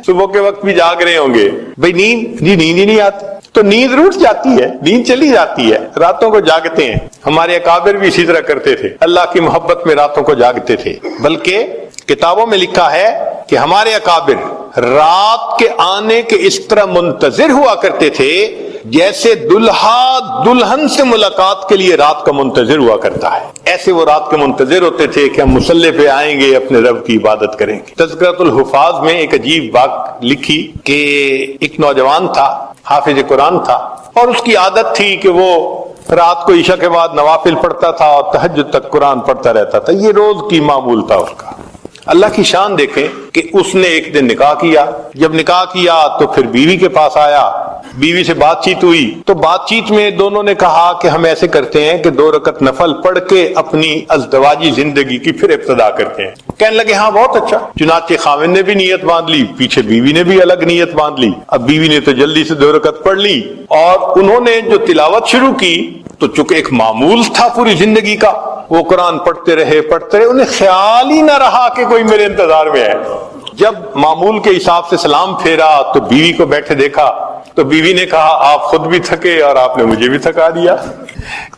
A: صبح کے وقت بھی جاگ رہے ہوں گے، بھئی نیند ہی نہیں آتی، تو نیند روٹ جاتی ہے، نیند چلی جاتی ہے، راتوں کو جاگتے ہیں۔ ہمارے اکابر بھی اسی طرح کرتے تھے، اللہ کی محبت میں راتوں کو جاگتے تھے۔ بلکہ کتابوں میں لکھا ہے کہ ہمارے اکابر رات کے آنے کے اس طرح منتظر ہوا کرتے تھے جیسے دلہا دلہن سے ملاقات کے لیے رات کا منتظر ہوا کرتا ہے، ایسے وہ رات کے منتظر ہوتے تھے کہ ہم مصلی پہ آئیں گے، اپنے رب کی عبادت کریں گے۔ تذکرۃ الحفاظ میں ایک عجیب بات لکھی کہ ایک نوجوان تھا، حافظ قرآن تھا، اور اس کی عادت تھی کہ وہ رات کو عشاء کے بعد نوافل پڑھتا تھا اور تہجد تک قرآن پڑھتا رہتا تھا، یہ روز کی معمول تھا اس کا۔ اللہ کی شان دیکھیں کہ اس نے ایک دن نکاح کیا، جب نکاح کیا تو پھر بیوی کے پاس آیا، بیوی سے بات چیت ہوئی، تو بات چیت میں دونوں نے کہا کہ ہم ایسے کرتے ہیں کہ 2 رکعت نفل پڑھ کے اپنی ازدواجی زندگی کی پھر ابتدا کرتے ہیں۔ کہنے لگے ہاں بہت اچھا۔ چنانچہ خاوند نے بھی نیت باندھ لی، پیچھے بیوی نے بھی الگ نیت باندھ لی۔ اب بیوی نے تو جلدی سے 2 رکعت پڑھ لی اور انہوں نے جو تلاوت شروع کی تو چونکہ ایک معمول تھا پوری زندگی کا، وہ قرآن پڑھتے رہے، انہیں خیال ہی نہ رہا کہ کوئی میرے انتظار میں ہے۔ جب معمول کے حساب سے سلام پھیرا تو بیوی کو بیٹھے دیکھا تو بیوی نے کہا آپ خود بھی تھکے اور آپ نے مجھے بھی تھکا دیا۔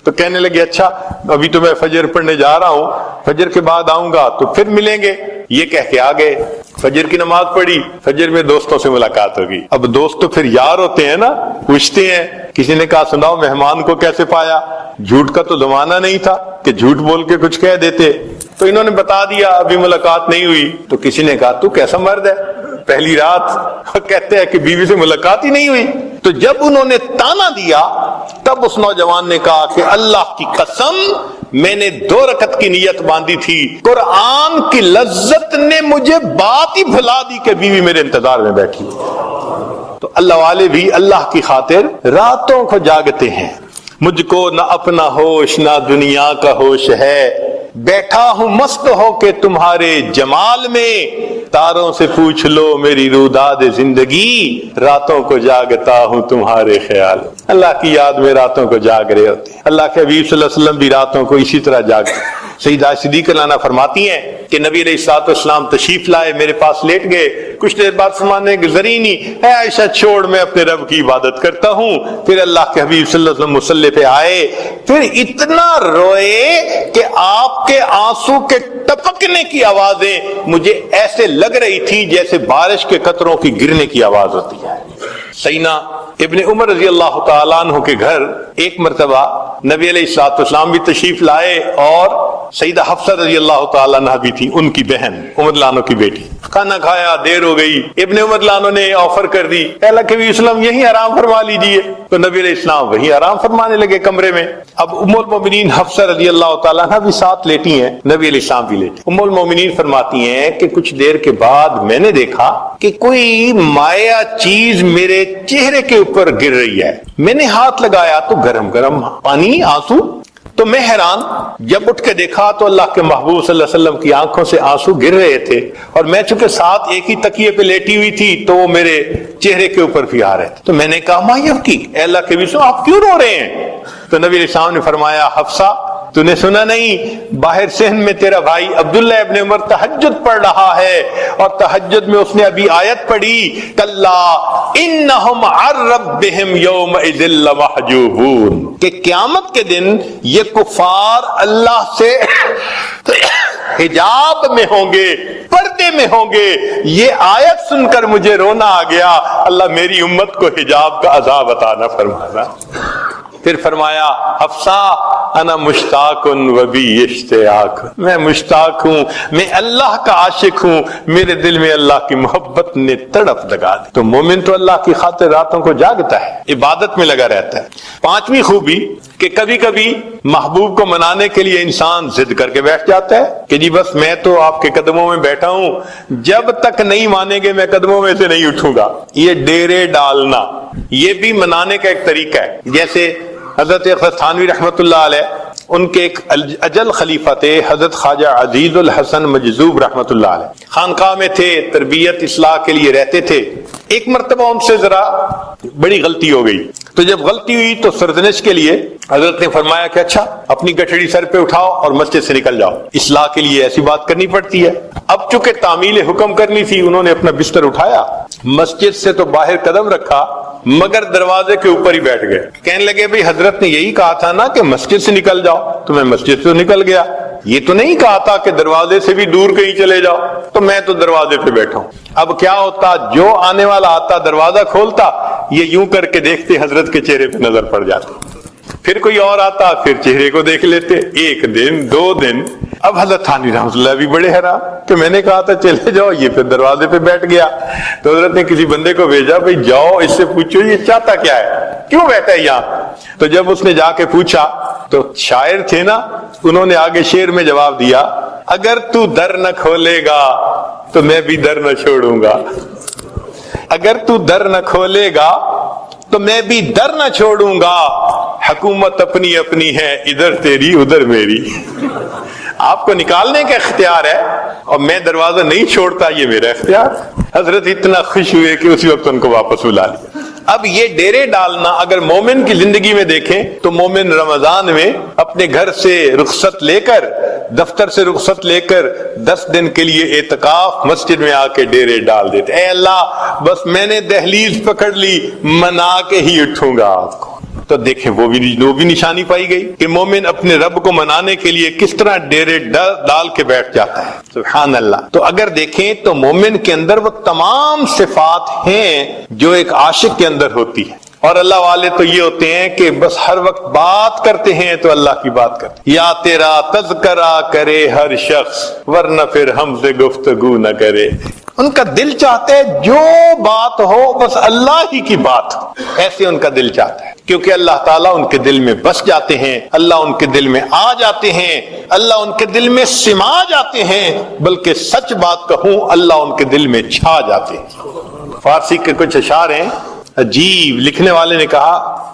A: تو کہنے لگے اچھا ابھی تو میں فجر پڑھنے جا رہا ہوں، فجر کے بعد آؤں گا تو پھر ملیں گے۔ یہ کہہ کے آ گئے، فجر کی نماز پڑھی، فجر میں دوستوں سے ملاقات ہوگی۔ اب دوست تو پھر یار ہوتے ہیں نا، پوچھتے ہیں، کسی نے کہا سناؤ مہمان کو کیسے پایا؟ جھوٹ کا تو زمانہ نہیں تھا کہ جھوٹ بول کے کچھ کہہ دیتے، تو انہوں نے بتا دیا ابھی ملاقات نہیں ہوئی۔ تو کسی نے کہا تو کیسا مرد ہے، پہلی رات کہتے ہیں کہ بیوی سے ملاقات ہی نہیں ہوئی۔ تو جب انہوں نے تانا دیا تب اس نوجوان نے کہا کہ اللہ کی قسم میں نے 2 رکعت کی نیت باندھی تھی، قرآن کی لذت نے مجھے بات ہی بھلا دی کہ بیوی میرے انتظار میں بیٹھی۔ تو اللہ والے بھی اللہ کی خاطر راتوں کو جاگتے ہیں۔ مجھ کو نہ اپنا ہوش نہ دنیا کا ہوش ہے، بیٹھا ہوں مست ہو کے تمہارے جمال میں، تاروں سے پوچھ لو میری روداد زندگی، راتوں کو جاگتا ہوں تمہارے خیال۔ اللہ کی یاد میں راتوں کو جاگ رہے ہوتے ہیں۔ اللہ کے حبیب صلی اللہ علیہ وسلم بھی راتوں کو اسی طرح جاگتے ہیں۔ سیدہ صدیقہ عنہا فرماتی ہیں کہ نبی علیہ الصلوۃ والسلام تشریف لائے، میرے پاس لیٹ گئے، کچھ دیر بعد فرمانے گزری نہیں، اے عائشہ چھوڑ میں اپنے رب کی عبادت کرتا ہوں۔ پھر اللہ کے حبیب صلی اللہ علیہ وسلم مصلی پہ آئے، پھر اتنا روئے کہ آپ کے آنسو کے ٹپکنے کی آوازیں مجھے ایسے لگ رہی تھی جیسے بارش کے قطروں کی گرنے کی آواز ہوتی ہے۔ سیدنا ابن عمر رضی اللہ تعالیٰ عنہ کے گھر ایک مرتبہ نبی علیہ الصلوۃ والسلام بھی تشریف لائے اور سیدہ حفصہ رضی اللہ تعالیٰ عنہ بھی تھی، ان کی بہن عمر لانو کی بیٹی۔ کھانا کھایا، دیر ہو گئی، ابن عمر لانو نے آفر کر دی اللہ کے نبی وسلم یہیں آرام فرما لیجیے، تو نبی علیہ السلام وہیں آرام فرمانے لگے کمرے میں۔ اب ام المومنین حفصہ رضی اللہ تعالیٰ عنہ بھی ساتھ لیٹی ہیں، نبی علیہ السلام بھی لیٹے۔ ام المومنین فرماتی ہیں کہ کچھ دیر کے بعد میں نے دیکھا کہ کوئی مائع چیز میرے چہرے کے اوپر گر رہی ہے، میں نے ہاتھ لگایا تو گرم گرم پانی، آنسو، تو میں حیران، جب اٹھ کے دیکھا تو اللہ کے محبوب صلی اللہ علیہ وسلم کی آنکھوں سے آنسو گر رہے تھے، اور میں چونکہ ساتھ ایک ہی تکیے پہ لیٹی ہوئی تھی تو وہ میرے چہرے کے اوپر بھی آ رہے تھے۔ تو میں نے کہا ما یبکی، اے اللہ کے نبی آپ کیوں رو رہے ہیں؟ تو نبی علیہ السلام نے فرمایا حفصہ تو نے سنا نہیں، باہر صحن میں تیرا بھائی عبداللہ ابن عمر تہجد پڑھ رہا ہے، اور تہجد میں اس نے ابھی آیت پڑھی کلا انہم عن ربہم یومئذ لمحجوبون، کہ قیامت کے دن یہ کفار اللہ سے حجاب میں ہوں گے، پردے میں ہوں گے۔ یہ آیت سن کر مجھے رونا آ گیا، اللہ میری امت کو حجاب کا عذاب عطا نہ فرمانا۔ پھر فرمایا حفصہ انا مشتاق و بی اشتیاق، میں مشتاق ہوں، میں اللہ کا عاشق ہوں، میرے دل میں اللہ کی محبت نے تڑپ لگا دی۔ تو مومن تو اللہ کی خاطر راتوں کو جاگتا ہے، عبادت میں لگا رہتا ہے۔ 5ویں خوبی کہ کبھی کبھی محبوب کو منانے کے لیے انسان ضد کر کے بیٹھ جاتا ہے کہ جی بس میں تو آپ کے قدموں میں بیٹھا ہوں، جب تک نہیں مانیں گے میں قدموں میں سے نہیں اٹھوں گا۔ یہ ڈیرے ڈالنا یہ بھی منانے کا ایک طریقہ ہے۔ جیسے حضرت تھانوی رحمۃ اللہ علیہ، ان کے ایک اجل خلیفہ تھے حضرت خواجہ عزیز الحسن مجذوب رحمۃ اللہ علیہ، خانقاہ میں تھے، تربیت اصلاح کے لیے رہتے تھے۔ ایک مرتبہ ان سے ذرا بڑی غلطی ہو گئی، تو جب غلطی ہوئی تو سرزنش کے لیے حضرت نے فرمایا کہ اچھا اپنی گٹھڑی سر پہ اٹھاؤ اور مسجد سے نکل جاؤ، اصلاح کے لیے ایسی بات کرنی پڑتی ہے۔ اب چونکہ تعمیل حکم کرنی تھی، انہوں نے اپنا بستر اٹھایا، مسجد سے تو باہر قدم رکھا مگر دروازے کے اوپر ہی بیٹھ گئے۔ کہنے لگے بھئی حضرت نے یہی کہا تھا نا کہ مسجد سے نکل جاؤ، تو میں مسجد سے نکل گیا۔ یہ تو نہیں کہا تھا کہ دروازے سے بھی دور کہیں چلے جاؤ، تو میں تو دروازے پہ بیٹھا ہوں۔ اب کیا ہوتا، جو آنے والا آتا دروازہ کھولتا، یہ یوں کر کے دیکھتے حضرت کے چہرے پہ نظر پڑ جاتی، پھر کوئی اور آتا پھر چہرے کو دیکھ لیتے، ایک دن 2 دن۔ اب حضرت تھانوی رحمۃ اللہ بھی بڑے حیران کہ میں نے کہا تھا چلے جاؤ، یہ پھر دروازے پہ بیٹھ گیا۔ تو حضرت نے کسی بندے کو بھیجا، بھائی جاؤ اس سے پوچھو یہ چاہتا کیا ہے، کیوں بیٹھا ہے یہاں۔ تو جب اس نے جا کے پوچھا تو شاعر تھے نا، انہوں نے آگے شعر میں جواب دیا، اگر تو در نہ کھولے گا تو میں بھی در نہ چھوڑوں گا، اگر تو در نہ کھولے گا تو میں بھی در نہ چھوڑوں گا، حکومت اپنی اپنی ہے، ادھر تیری ادھر میری۔ آپ کو نکالنے کا اختیار ہے اور میں دروازہ نہیں چھوڑتا، یہ میرا اختیار۔ حضرت اتنا خوش ہوئے کہ اسی وقت ان کو واپس بلا لیا۔ اب یہ ڈیرے ڈالنا اگر مومن کی زندگی میں دیکھیں تو مومن رمضان میں اپنے گھر سے رخصت لے کر، دفتر سے رخصت لے کر 10 دن کے لیے اعتکاف مسجد میں آ کے ڈیرے ڈال دیتے، اے اللہ بس میں نے دہلیز پکڑ لی، منا کے ہی اٹھوں گا آپ کو۔ تو دیکھیں وہ بھی نشانی پائی گئی کہ مومن اپنے رب کو منانے کے لیے کس طرح ڈیرے ڈال کے بیٹھ جاتا ہے۔ سبحان اللہ۔ تو اگر دیکھیں تو مومن کے اندر وہ تمام صفات ہیں جو ایک عاشق کے اندر ہوتی ہے، اور اللہ والے تو یہ ہوتے ہیں کہ بس ہر وقت بات کرتے ہیں تو اللہ کی بات کرتے ہیں، یا تیرا تذکرہ کرے ہر شخص ورنہ پھر ہم سے گفتگو نہ کرے۔ ان کا دل چاہتا ہے جو بات ہو بس اللہ ہی کی بات ہو، ایسے ان کا دل چاہتا ہے، کیونکہ اللہ تعالیٰ ان کے دل میں بس جاتے ہیں، اللہ ان کے دل میں آ جاتے ہیں، اللہ ان کے دل میں سما جاتے ہیں، بلکہ سچ بات کہوں اللہ ان کے دل میں چھا جاتے ہیں۔ فارسی کے کچھ اشعار ہیں عجیب، لکھنے والے نے کہا،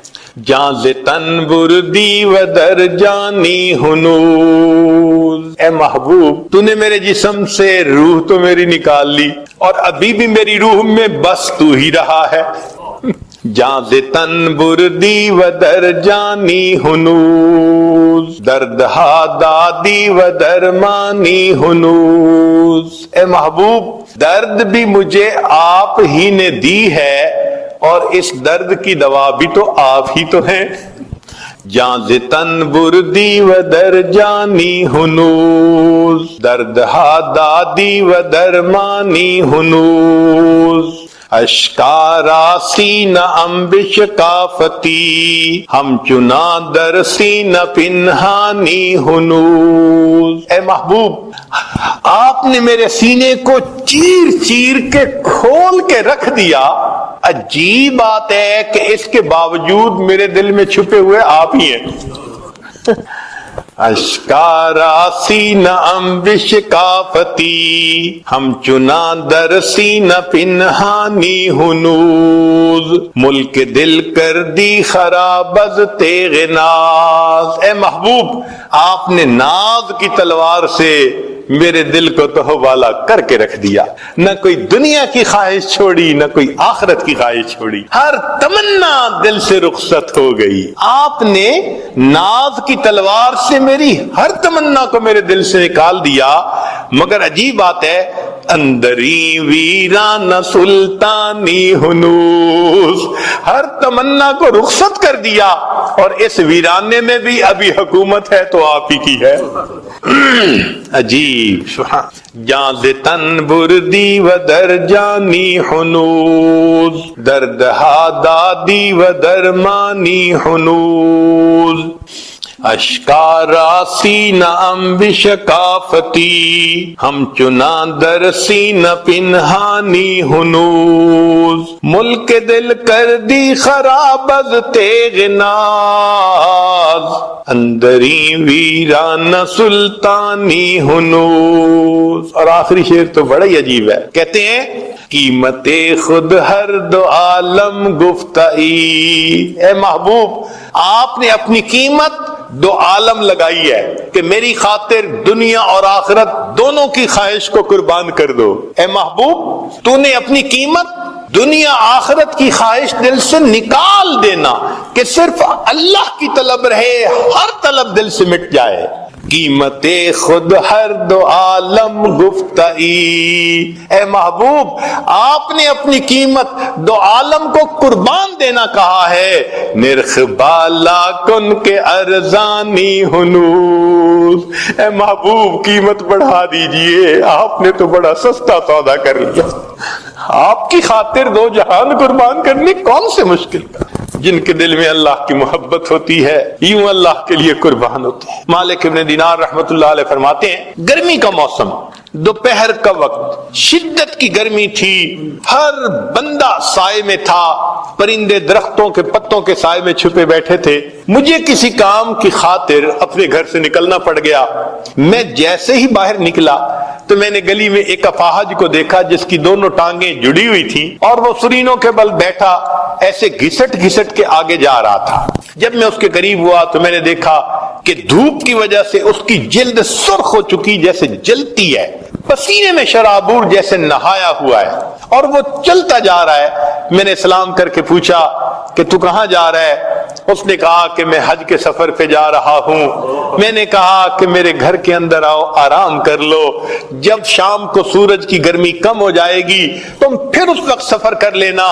A: جان ز تن بردی و در جانی ہنوز، اے محبوب تو نے میرے جسم سے روح تو میری نکال لی، اور ابھی بھی میری روح میں بس تو ہی رہا ہے۔ جان ز تن بردی و در جانی ہنوز، درد ہا دادی و درمانی ہنوز، اے محبوب درد بھی مجھے آپ ہی نے دی ہے، اور اس درد کی دوا بھی تو آپ ہی تو ہیں۔ جان ز تن بردی و در جانی ہنوز، درد ہا دادی و درمانی ہنوز، اشکارا سینہ امبش کافتی، ہم چنا در سینہ پنہانی ہنوز، اے محبوب آپ نے میرے سینے کو چیر چیر کے کھول کے رکھ دیا، عجیب بات ہے کہ اس کے باوجود میرے دل میں چھپے ہوئے آپ ہی ہیں۔ اشکارا سینہ امبش کافتی، ہم چنا در سینہ پنہانی ہنوز، ملک دل کر دی خراب از تیغ ناز، اے محبوب آپ نے ناز کی تلوار سے میرے دل کو تو والا کر کے رکھ دیا، نہ کوئی دنیا کی خواہش چھوڑی نہ کوئی آخرت کی خواہش چھوڑی، ہر تمنا دل سے رخصت ہو گئی۔ آپ نے ناز کی تلوار سے میری ہر تمنا کو میرے دل سے نکال دیا، مگر عجیب بات ہے، اندری ویران سلطانی ہنوز، ہر تمنا کو رخصت کر دیا، اور اس ویرانے میں بھی ابھی حکومت ہے تو آپ ہی کی ہے۔ عجیب سبحان۔ جان ز تن بردی و در جانی ہنوز، درد ہا دادی و درمانی ہنوز، اشکارا سینہ امبش کافتی، ہم چنا در سینہ پنہانی ہنوز، ملک دل کر دی خراب از تیغ ناز، اندری ویران سلطانی ہنوز۔ اور آخری شعر تو بڑا ہی عجیب ہے، کہتے ہیں قیمت خود ہر دو عالم گفتائی، اے محبوب آپ نے اپنی قیمت 2 عالم لگائی ہے کہ میری خاطر دنیا اور آخرت دونوں کی خواہش کو قربان کر دو۔ اے محبوب تو نے اپنی قیمت دنیا آخرت کی خواہش دل سے نکال دینا کہ صرف اللہ کی طلب رہے، ہر طلب دل سے مٹ جائے۔ قیمت خود ہر دو عالم گفتئی، اے محبوب آپ نے اپنی قیمت دو عالم کو قربان دینا کہا ہے، نرخ بالا کن کے ارزانی ہنوز، اے محبوب قیمت بڑھا دیجئے، آپ نے تو بڑا سستا سودا کر لیا، آپ کی خاطر دو جہان قربان کرنے کون سے مشکل کا؟ جن کے دل میں اللہ کی محبت ہوتی ہے یوں اللہ کے لیے قربان ہوتے ہیں۔ مالک ابن دینار رحمت اللہ علیہ فرماتے ہیں گرمی کا موسم، دوپہر کا وقت، شدت کی گرمی تھی، ہر بندہ سائے میں تھا، پرندے درختوں کے پتوں کے سائے میں چھپے بیٹھے تھے، مجھے کسی کام کی خاطر اپنے گھر سے نکلنا پڑ گیا۔ میں جیسے ہی باہر نکلا تو میں نے گلی میں ایک اپاہج کو دیکھا جس کی دونوں ٹانگیں جڑی ہوئی تھیں اور وہ سرینوں کے بل بیٹھا ایسے گھسٹ گھسٹ کے آگے جا رہا تھا۔ جب میں اس کے قریب ہوا تو میں نے دیکھا کہ دھوپ کی وجہ سے اس کی جلد سرخ ہو چکی جیسے جلتی ہے، پسینے میں شرابور جیسے نہایا ہوا ہے، اور وہ چلتا جا رہا ہے۔ میں نے سلام کر کے پوچھا کہ تو کہاں جا رہا ہے؟ اس نے کہا کہ میں حج کے سفر پہ جا رہا ہوں۔ میں نے کہا کہ میرے گھر کے اندر آؤ، آرام کر لو، جب شام کو سورج کی گرمی کم ہو جائے گی تم پھر اس وقت سفر کر لینا۔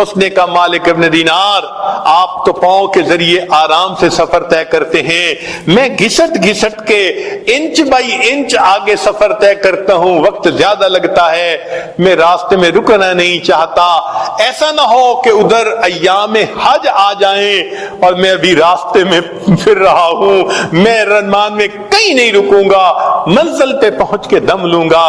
A: اس نے کہا مالک ابن دینار آپ تو پاؤں کے ذریعے آرام سے سفر طے کرتے ہیں، میں گھسٹ گھسٹ کے انچ بائی انچ آگے سفر طے کرتا ہوں، وقت زیادہ لگتا ہے، میں راستے میں رکنا نہیں چاہتا، ایسا نہ ہو کہ ادھر ایام حج آ جائیں اور میں ابھی راستے میں پھر رہا ہوں، میں رنمان میں کہیں نہیں رکوں گا، منزل پہ پہنچ کے دم لوں گا۔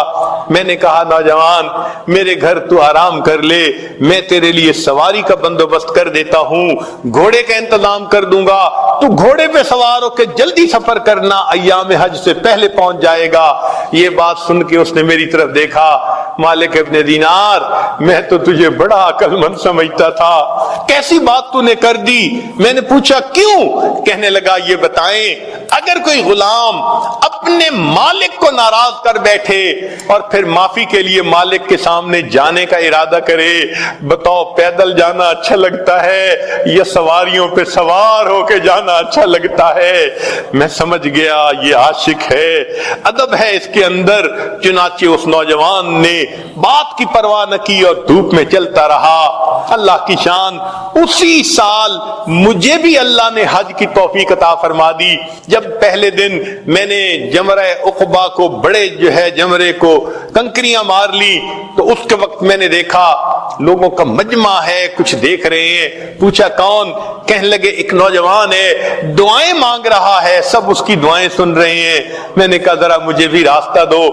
A: میں نے کہا نوجوان میرے گھر تو آرام کر لے، میں تیرے لیے سواری کا بندوبست کر دیتا ہوں، گھوڑے کا انتظام کر دوں گا، تو گھوڑے پہ سوار ہو کے جلدی سفر کرنا، ایام حج سے پہلے پہنچ جائے گا۔ یہ بات سن کے اس نے میری طرف دیکھا، مالک ابن دینار میں تو تجھے بڑا عقل مند سمجھتا تھا، کیسی بات تو نے کر دی؟ میں نے پوچھا کیوں؟ کہنے لگا یہ بتائیں اگر کوئی غلام اپنے مالک کو ناراض کر بیٹھے اور پھر معافی کے لیے مالک کے سامنے جانے کا ارادہ کرے، بتاؤ پیدل جانا اچھا لگتا ہے یا سواریوں پہ سوار ہو کے جانا اچھا لگتا ہے؟ میں سمجھ گیا یہ عاشق ہے، ادب ہے اس کے اندر۔ چنانچہ اس نوجوان نے بات کی پرواہ نہ کی اور دھوپ میں چلتا رہا۔ اللہ کی شان، اسی سال مجھے بھی اللہ نے حج کی توفیق عطا فرما دی۔ جب پہلے دن میں نے جمرہ عقبہ کو بڑے جمرے کو کنکریاں مار لی تو اس کے وقت میں نے دیکھا لوگوں کا مجمع ہے، کچھ دیکھ رہے ہیں۔ پوچھا کون؟ کہنے لگے ایک نوجوان ہے، دعائیں مانگ رہا ہے، سب اس کی دعائیں سن رہے ہیں۔ میں نے کہا ذرا مجھے بھی راستہ دو۔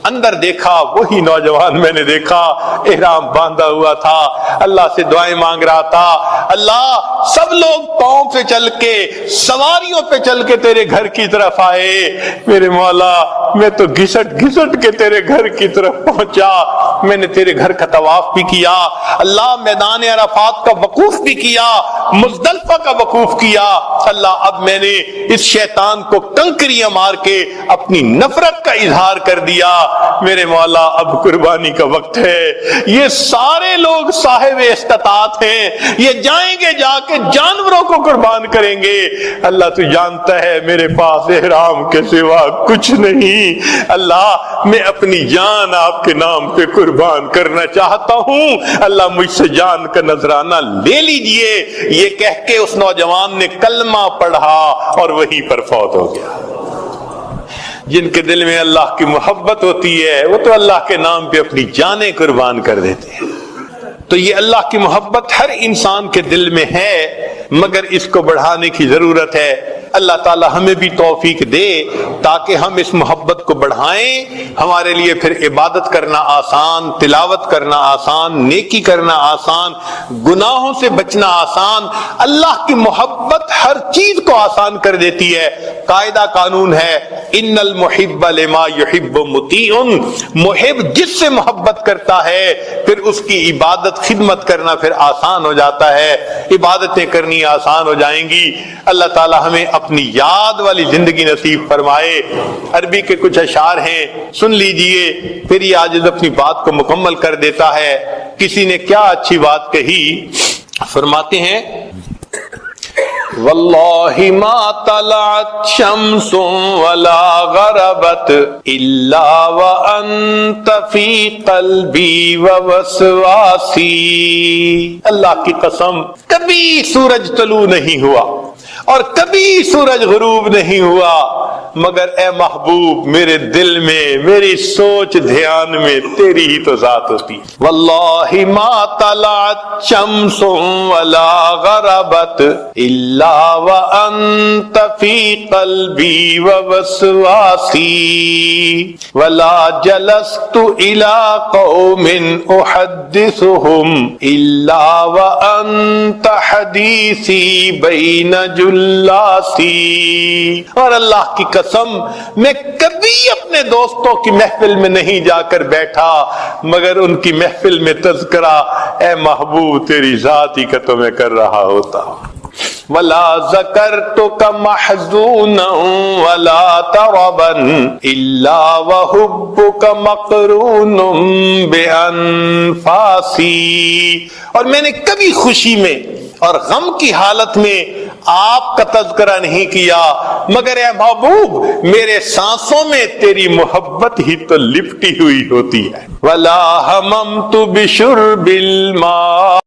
A: اندر دیکھا وہی نوجوان میں نے دیکھا، احرام باندھا ہوا تھا، اللہ سے دعائیں مانگ رہا تھا، اللہ سب لوگ پاؤں پہ چل کے سواریوں پہ چل کے تیرے گھر کی طرف آئے، میرے مولا میں تو گھسٹ گھسٹ کے تیرے گھر کی طرف پہنچا، میں نے تیرے گھر کا طواف بھی کیا، اللہ میدان عرفات کا وقوف بھی کیا، مزدلفہ کا وقوف کیا، اللہ اب میں نے اس شیطان کو کنکریاں مار کے اپنی نفرت کا اظہار کر دیا، میرے مولا اب قربانی کا وقت ہے۔ یہ سارے لوگ صاحب استطاعت ہیں، یہ جائیں گے جا کے جانوروں کو قربان کریں گے، اللہ تو جانتا ہے میرے پاس احرام کے سوا کچھ نہیں، اللہ میں اپنی جان آپ کے نام پہ قربان کرنا چاہتا ہوں، اللہ مجھ سے جان کا نذرانہ لے لیجئے۔ یہ کہہ کے اس نوجوان نے کلمہ پڑھا اور وہیں پر فوت ہو گیا۔ جن کے دل میں اللہ کی محبت ہوتی ہے وہ تو اللہ کے نام پہ اپنی جانیں قربان کر دیتے ہیں۔ تو یہ اللہ کی محبت ہر انسان کے دل میں ہے، مگر اس کو بڑھانے کی ضرورت ہے۔ اللہ تعالی ہمیں بھی توفیق دے تاکہ ہم اس محبت کو بڑھائیں، ہمارے لیے پھر عبادت کرنا آسان، تلاوت کرنا آسان، نیکی کرنا آسان، گناہوں سے بچنا آسان۔ اللہ کی محبت ہر چیز کو آسان کر دیتی ہے۔ قاعدہ قانون ہے ان المحب لما یحب مطیع، محب جس سے محبت کرتا ہے پھر اس کی عبادت خدمت کرنا پھر آسان ہو جاتا ہے، عبادتیں کرنی آسان ہو جائیں گی۔ اللہ تعالی ہمیں اپنی یاد والی زندگی نصیب فرمائے۔ عربی کے کچھ اشعار ہیں، سن لیجئے، پھر یہ عاجز اپنی بات کو مکمل کر دیتا ہے۔ کسی نے کیا اچھی بات کہی، فرماتے ہیں واللہ ما طلعت شمس ولا غربت الا وانت فی قلبی ووسواسی، اللہ کی قسم کبھی سورج طلوع نہیں ہوا اور کبھی سورج غروب نہیں ہوا مگر اے محبوب میرے دل میں، میری سوچ دھیان میں تیری ہی تو ذات ہوتی ہے۔ واللہ ما طلعت شمس ولا غربت الا وانت فی قلبی ووسواسی، ولا جلست الى قوم احدثهم الا وانت حدیثی بین جلاسی، اور اللہ کی قسم میں کبھی اپنے دوستوں کی محفل میں نہیں جا کر بیٹھا مگر ان کی محفل میں تذکرہ اے محبوب تیری ذات ہی کا تو میں کر رہا ہوتا ہوں۔ ولا ذکرتک محزونا ولا تربا الا وحبک مقرون بانفاسی، اور میں نے کبھی خوشی میں اور غم کی حالت میں آپ کا تذکرہ نہیں کیا مگر اے محبوب میرے سانسوں میں تیری محبت ہی تو لپٹی ہوئی ہوتی ہے۔ ولا ہممت بشرب الماء